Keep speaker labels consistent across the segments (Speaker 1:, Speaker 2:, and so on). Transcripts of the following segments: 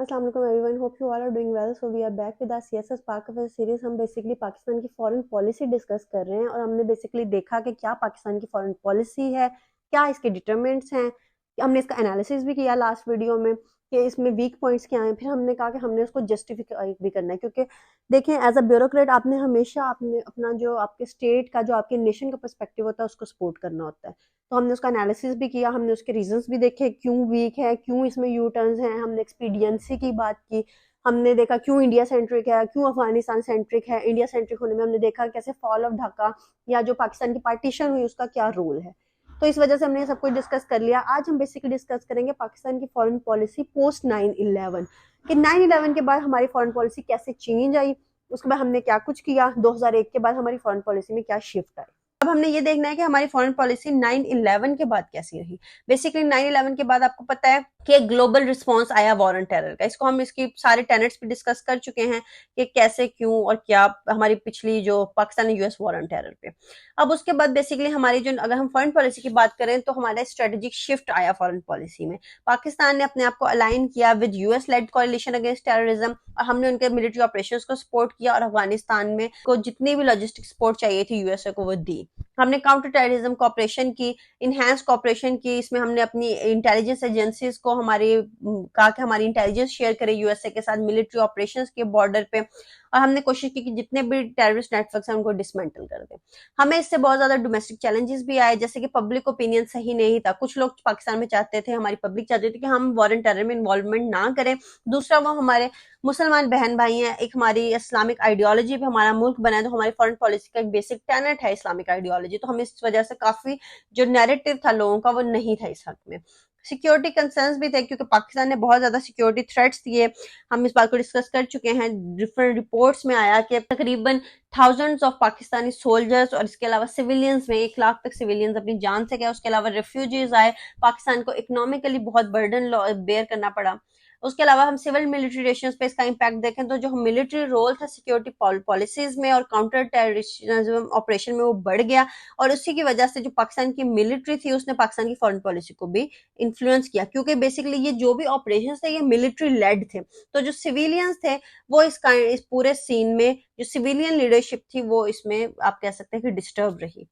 Speaker 1: अस्सलाम वालेकुम everyone, hope you all are doing well. So we are back with our CSS Pak affair series. हम basically Pakistan की foreign policy discuss कर रहे हैं और हमने बेसिकली देखा कि क्या पाकिस्तान की फॉरेन पॉलिसी है, क्या इसके डिटरमिनेंट्स हैं। हमने इसका एनालिसिस भी किया लास्ट वीडियो में कि इसमें वीक पॉइंट्स क्या हैं। फिर हमने कहा कि हमने उसको जस्टिफाई भी करना है, क्योंकि देखें एज अ ब्यूरोक्रेट आपने हमेशा आपने अपना जो आपके स्टेट का जो आपके नेशन का पर्सपेक्टिव होता है उसको सपोर्ट करना होता है। तो हमने उसका एनालिसिस भी किया, हमने उसके रीजंस भी देखे क्यों वीक है, क्यों इसमें यू टर्न्स हैं, हमने एक्सपीडियंसी की बात की, हमने देखा क्यों इंडिया सेंट्रिक है, क्यों अफगानिस्तान सेंट्रिक है। इंडिया सेंट्रिक होने में हमने देखा कैसे फॉल ऑफ ढाका या जो पाकिस्तान की पार्टीशन हुई उसका क्या रोल है। तो इस वजह से हमने सब कुछ डिस्कस कर लिया। आज हम बेसिकली डिस्कस करेंगे पाकिस्तान की फॉरेन पॉलिसी पोस्ट 9/11 कि 9/11 के बाद हमारी फॉरेन पॉलिसी कैसे चेंज आई, उसके बाद हमने क्या कुछ किया, 2001 के बाद हमारी फॉरेन पॉलिसी में क्या शिफ्ट आई। अब हमने ये देखना है कि हमारी फॉरेन पॉलिसी 9/11 के बाद कैसी रही। बेसिकली 9/11 के बाद आपको पता है कि ग्लोबल रिस्पांस आया वॉर ऑन टेरर का। इसको हम इसकी सारे टेनेट्स पे डिस्कस कर चुके हैं कि कैसे क्यों और क्या हमारी पिछली जो Pakistan US war on terror पे। अब उसके बाद बेसिकली हमारी जो अगर हम फॉरेन पॉलिसी की बात करें तो हमारा स्ट्रेटेजिक शिफ्ट आया फॉरेन पॉलिसी में। पाकिस्तान ने अपने आप को अलाइन किया with US led कोalition against terrorism और हमने उनके मिलिट्री ऑपरेशंस को सपोर्ट किया और अफगानिस्तान में को जितनी भी लॉजिस्टिक सपोर्ट चाहिए थी यूएसए को वो दी। हमने काउंटर टेररिज्म कॉपरेशन की, इनहैंस कॉपरेशन की। इसमें हमने अपनी इंटेलिजेंस एजेंसीज को कहा कि हमारी इंटेलिजेंस शेयर करें यूएसए के साथ मिलिट्री ऑपरेशंस के बॉर्डर पे, और हमने कोशिश की कि जितने भी टेररिस्ट नेटवर्क्स हैं उनको डिसमेंटल कर दें। हमें इससे बहुत ज्यादा डोमेस्टिक चैलेंजेस भी आए, जैसे कि पब्लिक ओपिनियन सही नहीं था। कुछ लोग पाकिस्तान में चाहते थे, हमारी पब्लिक चाहती थी कि हम वॉर एंड टेरर में इन्वॉल्वमेंट ना करें। दूसरा, वो हमारे मुसलमान बहन भाई हैं, एक हमारी इस्लामिक आइडियोलॉजी पे हमारा मुल्क बना है, तो हमारी फॉरेन पॉलिसी का एक बेसिक टेनेट है इस्लामिक आइडियोलॉजी। तो हम इस वजह से काफी जो नैरेटिव था लोगों का वो नहीं था इस हक में। सिक्योरिटी कंसर्न्स भी थे क्योंकि पाकिस्तान ने बहुत ज्यादा सिक्योरिटी थ्रेट्स दिए। हम इस बात को डिस्कस कर चुके हैं। डिफरेंट रिपोर्ट्स में आया कि तकरीबन थाउजेंड्स ऑफ पाकिस्तानी सोल्जर्स और इसके अलावा सिविलियंस में 1 लाख तक सिविलियंस अपनी जान से गए। उसके अलावा रेफ्यूजीज आए, पाकिस्तान को इकोनॉमिकली बहुत बर्डन बेयर करना पड़ा। उसके अलावा हम सिविल मिलिट्री रिलेशंस पे इसका इम्पैक्ट देखें तो जो मिलिट्री रोल था सिक्योरिटी पॉलिसीज में और काउंटर टेररिज्म ऑपरेशन में वो बढ़ गया, और उसी की वजह से जो पाकिस्तान की मिलिट्री थी उसने पाकिस्तान की फॉरेन पॉलिसी को भी इन्फ्लुएंस किया, क्योंकि बेसिकली ये जो भी ऑपरेशन थे ये मिलिट्री लेड थे। तो जो सिविलियंस थे वो इस पूरे सीन में जो सिविलियन लीडरशिप थी वो इसमें आप कह सकते हैं कि डिस्टर्ब रही।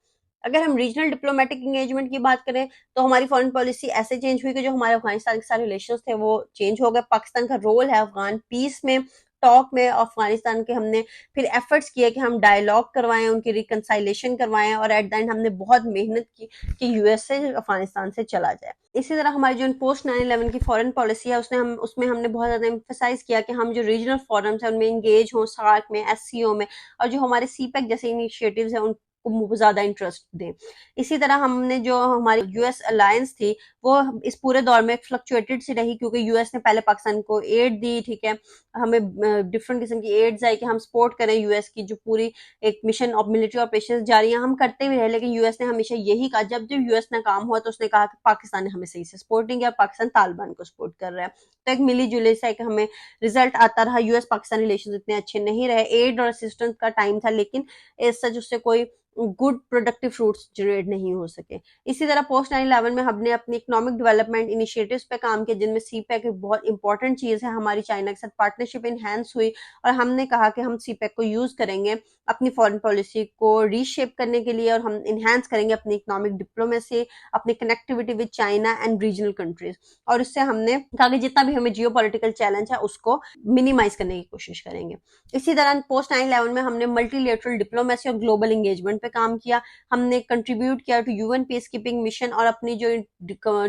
Speaker 1: अगर हम रीजनल डिप्लोमेटिक एंगेजमेंट की बात करें तो हमारी फॉरेन पॉलिसी ऐसे चेंज हुई कि जो हमारे अफगानिस्तान के साथ रिलेशन थे वो चेंज हो गए। पाकिस्तान का रोल है अफगान पीस में, टॉक में। अफगानिस्तान के हमने फिर एफर्ट्स किए कि हम डायलॉग करवाएं, उनकी रिकंसाइलेशन करवाएं, और एट द एंड हमने बहुत मेहनत की कि यूएस से अफगानिस्तान से चला जाए। इसी तरह हमारी जो पोस्ट 9/11 की फॉरेन पॉलिसी है उसमें हमने बहुत ज्यादा एम्फेसाइज किया कि हम जो रीजनल फोरम्स है उनमें एंगेज हों, सार्क में, एससीओ में, और जो हमारे सीपैक जैसे इनिशिएटिव्स है को ज्यादा इंटरेस्ट दें। इसी तरह हमने जो हमारी यूएस अलायंस थी वो इस पूरे दौर में फ्लक्चुएटेड सी रही, क्योंकि यूएस ने पहले पाकिस्तान को एड दी, ठीक है, हमें डिफरेंट किस्म की एड्स आई कि हम सपोर्ट करें यूएस की जो पूरी एक मिशन ऑफ मिलिट्री ऑपरेशन जारी है, हम करते भी रहे। लेकिन यूएस ने हमेशा यही कहा, जब जब यूएस नाकाम हुआ तो उसने कहा कि पाकिस्तान ने हमें सही से सपोर्ट नहीं किया, पाकिस्तान तालिबान को सपोर्ट कर रहा है। तो एक मिली जुली सा एक हमें रिजल्ट आता रहा। यूएस पाकिस्तान रिलेशन इतने अच्छे नहीं रहे, एड और असिस्टेंस का टाइम था, लेकिन इस सच उससे कोई गुड प्रोडक्टिव फ्रूट्स जनरेट नहीं हो सके। इसी तरह पोस्ट 9/11 में हमने अपनी इकोनॉमिक डेवलपमेंट इनिशिएटिव्स पे काम किया, जिनमें सीपैक एक बहुत इंपॉर्टेंट चीज है। हमारी चाइना के साथ पार्टनरशिप इनहैंस हुई और हमने कहा कि हम सीपैक को यूज करेंगे अपनी फॉरेन पॉलिसी को रीशेप करने के लिए, और हम इनहैंस करेंगे अपनी इकोनॉमिक डिप्लोमेसी, अपनी connectivity with China and regional countries. और इससे हमने कहा कि जितना भी हमें जियो पॉलिटिकल चैलेंज है उसको मिनिमाइज करने की कोशिश करेंगे। इसी तरह पोस्ट 9/11 में हमने मल्टीलेटरल डिप्लोमेसी और ग्लोबल एंगेजमेंट पे काम किया। हमने कंट्रीब्यूट किया to UN peace keeping mission और अपनी जो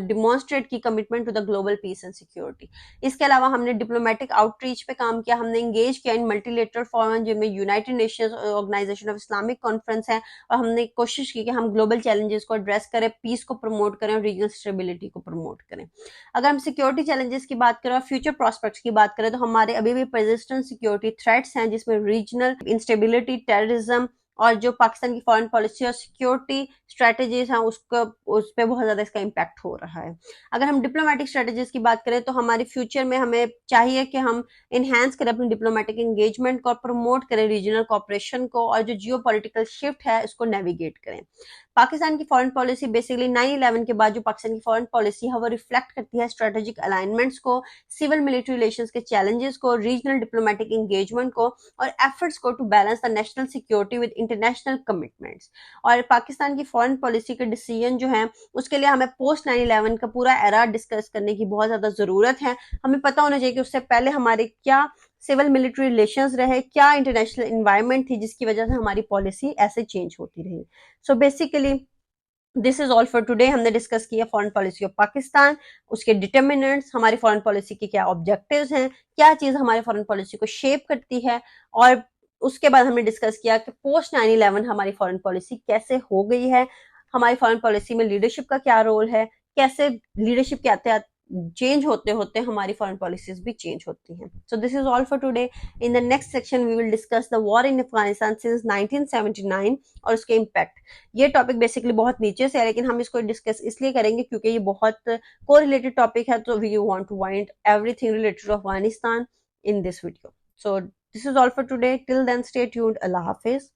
Speaker 1: डिमॉन्स्ट्रेट की commitment to the global peace and security. इसके अलावा हमने डिप्लोमेटिक आउटरीच पे काम किया। हमने एंगेज किया इन मल्टीलेटरल फोरम जिनमें United Nations Organization of Islamic Conference है, और हमने कोशिश की कि हम ग्लोबल चैलेंजेस को एड्रेस करें, पीस को प्रमोट करें और रीजनल स्टेबिलिटी को प्रमोट करें। अगर हम सिक्योरिटी चैलेंजेस की बात करें और फ्यूचर प्रोस्पेक्ट्स की बात करें तो हमारे अभी भी परसिस्टेंट सिक्योरिटी थ्रेट्स हैं, जिसमें रीजनल इंस्टेबिलिटी, टेररिज्म, और जो पाकिस्तान की फॉरेन पॉलिसी और सिक्योरिटी स्ट्रेटेजीज हैं उस पर बहुत ज्यादा इसका इम्पैक्ट हो रहा है। अगर हम डिप्लोमेटिक स्ट्रेटेजीज की बात करें तो हमारे फ्यूचर में हमें चाहिए कि हम इनहैंस करें अपनी डिप्लोमेटिक एंगेजमेंट को और प्रमोट करें रीजनल कोऑपरेशन को, और जो जियो पॉलिटिकल शिफ्ट है इसको नेविगेट करें। पाकिस्तान की फॉरेन पॉलिसी बेसिकली 9/11 के बाद जो पाकिस्तान की फॉरेन पॉलिसी है वो रिफ्लेक्ट करती है स्ट्रेटेजिक अलाइनमेंट्स को, सिविल मिलिट्री रिलेशंस के चैलेंजेस को, रीजनल डिप्लोमेटिक एंगेजमेंट को और एफर्ट्स को to balance the national security with international commitments. और पाकिस्तान की फॉरेन पॉलिसी के डिसीजन जो है उसके लिए हमें पोस्ट 9/11 का पूरा एरा डिस्कस करने की बहुत ज्यादा जरूरत है। हमें पता होना चाहिए कि उससे पहले हमारे क्या सिविल मिलिट्री रिलेशंस रहे, क्या इंटरनेशनल एनवायरनमेंट थी जिसकी वजह से हमारी पॉलिसी ऐसे चेंज होती रही। So basically this is all for today. हमने डिस्कस किया फॉरेन पॉलिसी ऑफ पाकिस्तान, उसके डिटर्मिनेंट्स, हमारी फॉरेन पॉलिसी के क्या ऑब्जेक्टिव्स हैं, क्या चीज हमारी फॉरेन पॉलिसी को शेप करती है, और उसके बाद हमने डिस्कस किया कि पोस्ट 9/11 हमारी फॉरेन पॉलिसी कैसे हो गई है, हमारी फॉरेन पॉलिसी में लीडरशिप का क्या रोल है, कैसे लीडरशिप के आते चेंज होते होते हमारी फॉरेन पॉलिसीज भी चेंज होती हैं। So this is all for today. In the next section we will discuss the war in Afghanistan since 1979 और उसके इम्पैक्ट। ये टॉपिक बेसिकली बहुत नीचे से है लेकिन हम इसको डिस्कस इसलिए करेंगे क्योंकि ये बहुत को रिलेटेड टॉपिक है, तो we want to wind everything related to Afghanistan in this video. So this is all for today. Till then stay tuned. अल्लाह हाफिज।